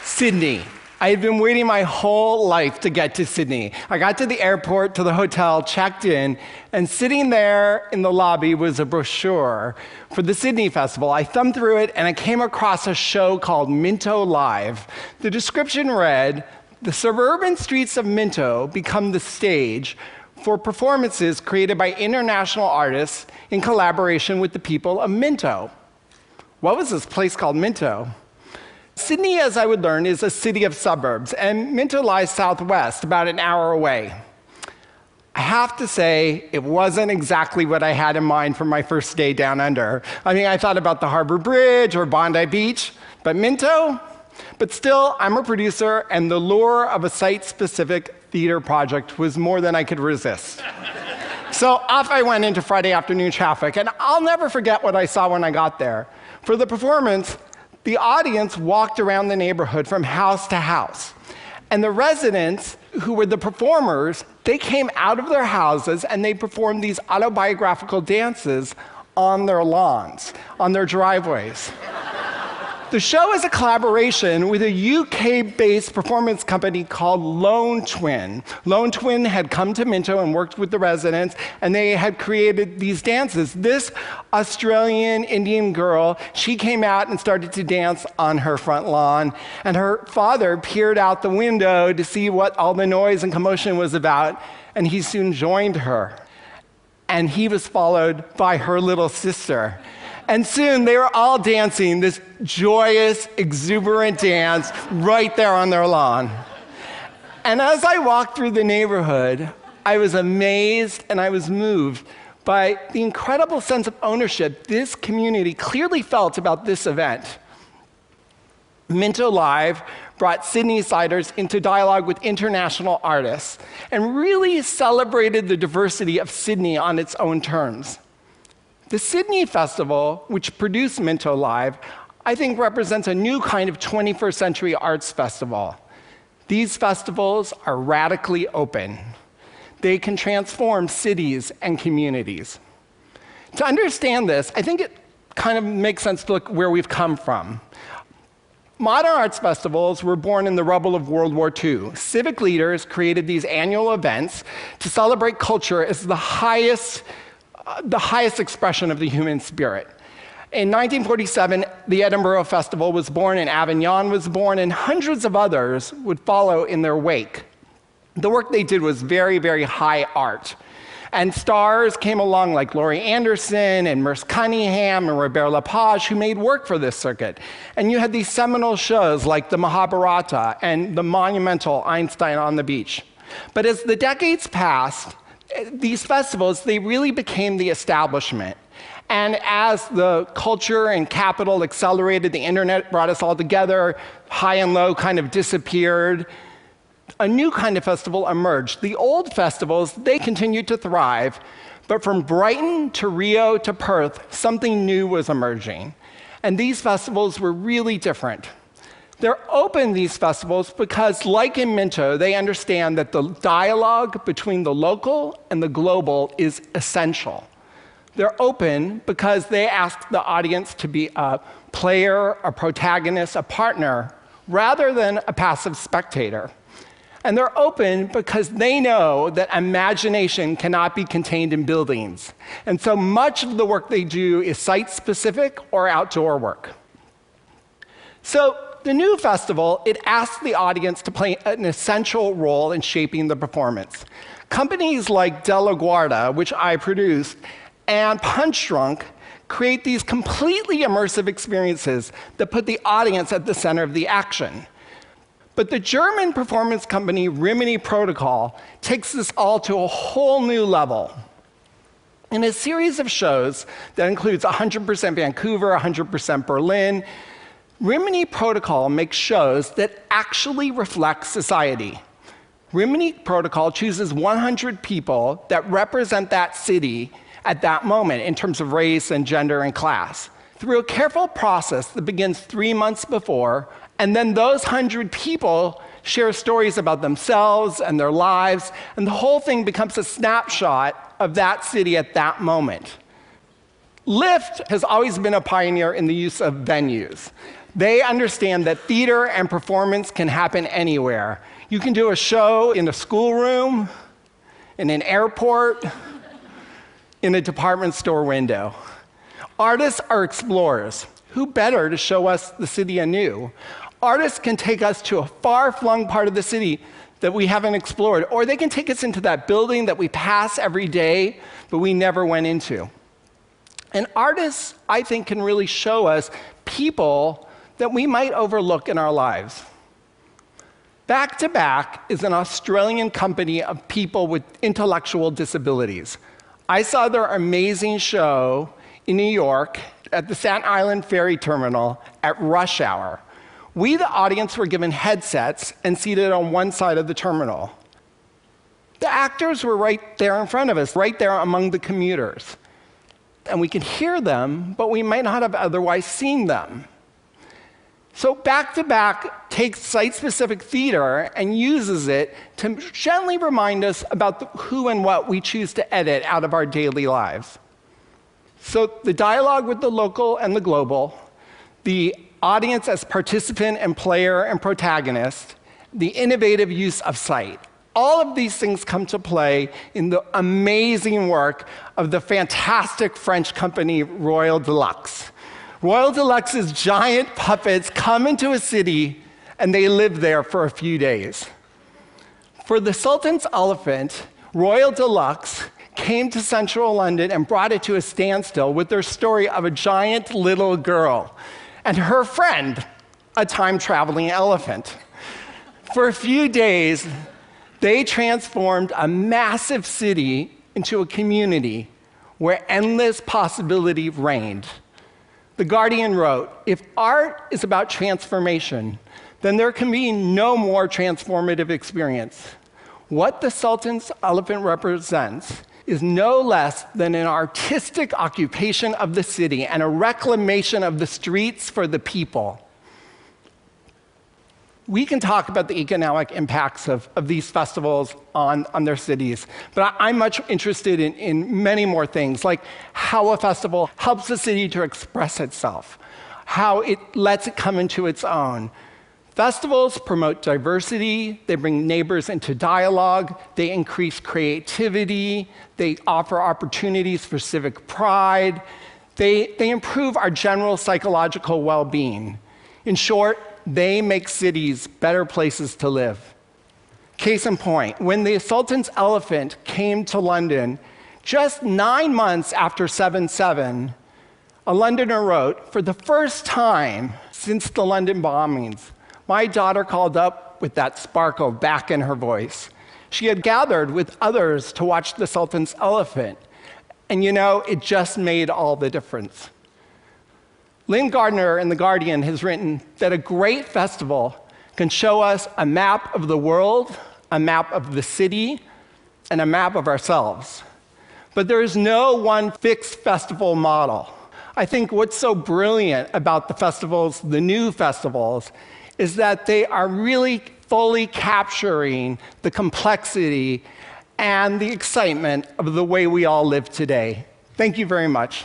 Sydney. I had been waiting my whole life to get to Sydney. I got to the airport, to the hotel, checked in, and sitting there in the lobby was a brochure for the Sydney Festival. I thumbed through it, and I came across a show called Minto Live. The description read, "The suburban streets of Minto become the stage for performances created by international artists in collaboration with the people of Minto." What was this place called Minto? Sydney, as I would learn, is a city of suburbs, and Minto lies southwest, about an hour away. I have to say, it wasn't exactly what I had in mind for my first day down under. I mean, I thought about the Harbor Bridge or Bondi Beach, but Minto? But still, I'm a producer, and the lure of a site-specific theater project was more than I could resist. So off I went into Friday afternoon traffic, and I'll never forget what I saw when I got there. For the performance, the audience walked around the neighborhood from house to house. And the residents, who were the performers, they came out of their houses and they performed these autobiographical dances on their lawns, on their driveways. The show is a collaboration with a UK-based performance company called Lone Twin. Lone Twin had come to Minto and worked with the residents, and they had created these dances. This Australian Indian girl, she came out and started to dance on her front lawn, and her father peered out the window to see what all the noise and commotion was about, and he soon joined her. And he was followed by her little sister. And soon they were all dancing this joyous, exuberant dance right there on their lawn. And as I walked through the neighborhood, I was amazed and I was moved by the incredible sense of ownership this community clearly felt about this event. Minto Live brought Sydney-siders into dialogue with international artists and really celebrated the diversity of Sydney on its own terms. The Sydney Festival, which produced Minto Live, I think represents a new kind of 21st century arts festival. These festivals are radically open. They can transform cities and communities. To understand this, I think it kind of makes sense to look where we've come from. Modern arts festivals were born in the rubble of World War II. Civic leaders created these annual events to celebrate culture as the highest expression of the human spirit. In 1947, the Edinburgh Festival was born, and Avignon was born, and hundreds of others would follow in their wake. The work they did was very, very high art. And stars came along like Laurie Anderson and Merce Cunningham and Robert Lepage, who made work for this circuit. And you had these seminal shows like the Mahabharata and the monumental Einstein on the Beach. But as the decades passed, these festivals, they really became the establishment. And as the culture and capital accelerated, the internet brought us all together, high and low kind of disappeared, a new kind of festival emerged. The old festivals, they continued to thrive, but from Brighton to Rio to Perth, something new was emerging. And these festivals were really different. They're open, these festivals, because like in Minto, they understand that the dialogue between the local and the global is essential. They're open because they ask the audience to be a player, a protagonist, a partner, rather than a passive spectator. And they're open because they know that imagination cannot be contained in buildings. And so much of the work they do is site-specific or outdoor work. So the new festival, it asks the audience to play an essential role in shaping the performance. Companies like De La Guarda, which I produced, and Punch Drunk create these completely immersive experiences that put the audience at the center of the action. But the German performance company Rimini Protocol takes this all to a whole new level. In a series of shows that includes 100% Vancouver, 100% Berlin, Rimini Protocol makes shows that actually reflect society. Rimini Protocol chooses 100 people that represent that city at that moment in terms of race and gender and class. through a careful process that begins 3 months before, and then those 100 people share stories about themselves and their lives, and the whole thing becomes a snapshot of that city at that moment. Lyft has always been a pioneer in the use of venues. They understand that theater and performance can happen anywhere. You can do a show in a schoolroom, in an airport, in a department store window. Artists are explorers. Who better to show us the city anew? Artists can take us to a far-flung part of the city that we haven't explored, or they can take us into that building that we pass every day, but we never went into. And artists, I think, can really show us people that we might overlook in our lives. Back to Back is an Australian company of people with intellectual disabilities. I saw their amazing show in New York at the Staten Island Ferry Terminal at rush hour. We, the audience, were given headsets and seated on one side of the terminal. The actors were right there in front of us, right there among the commuters. And we could hear them, but we might not have otherwise seen them. So Back to Back takes site-specific theater and uses it to gently remind us about the who and what we choose to edit out of our daily lives. So the dialogue with the local and the global, the audience as participant and player and protagonist, the innovative use of sight. All of these things come to play in the amazing work of the fantastic French company Royal Deluxe. Royal Deluxe's giant puppets come into a city and they live there for a few days. For The Sultan's Elephant, Royal Deluxe came to central London and brought it to a standstill with their story of a giant little girl and her friend, a time-traveling elephant. For a few days, they transformed a massive city into a community where endless possibility reigned. The Guardian wrote, "If art is about transformation, then there can be no more transformative experience. What the Sultan's Elephant represents is no less than an artistic occupation of the city and a reclamation of the streets for the people." We can talk about the economic impacts of these festivals on their cities, but I'm much interested in many more things, like how a festival helps the city to express itself, how it lets it come into its own. Festivals promote diversity, they bring neighbors into dialogue, they increase creativity, they offer opportunities for civic pride, they improve our general psychological well-being. In short, they make cities better places to live. Case in point, when the Sultan's Elephant came to London, just 9 months after 7/7, a Londoner wrote, "For the first time since the London bombings, my daughter called up with that sparkle back in her voice. She had gathered with others to watch the Sultan's Elephant, and it just made all the difference." Lynn Gardner in The Guardian has written that a great festival can show us a map of the world, a map of the city, and a map of ourselves. But there is no one fixed festival model. I think what's so brilliant about the festivals, the new festivals, is that they are really fully capturing the complexity and the excitement of the way we all live today. Thank you very much.